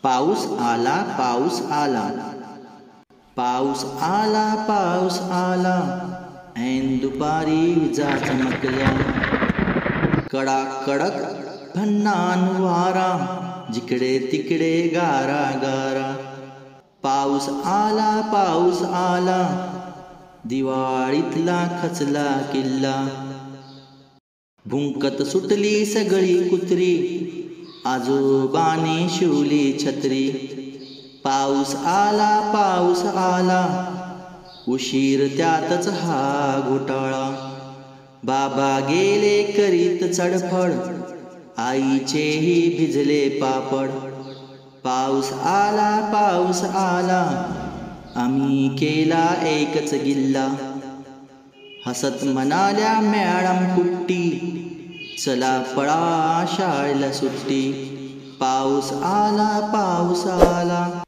पाऊस आला, पाऊस आला, पाऊस आला, पाऊस आला, ऐन दुपारी विजा चमकल्या, कडाकडक भन्नान वारा, जिकडे तिकडे गारा गारा. पाऊस आला, पाऊस आला, दिवाळीतला खचला किल्ला. भुंकत सुटली सगळी कुत्री, आजोबाने शिवली छत्री. पाऊस आला, पाऊस आला, उशीर त्यातच हा घोटाळा. बाबा गेले करीत चडफड, आईचेही भिजले पापड. पाऊस आला, पाऊस आला, आम्ही केला एकच गिल्ला. हसत म्हणाल्या मॅडम कुट्टी, चला पळा शाळेला सुट्टी. पाऊस आला, पाऊस आला.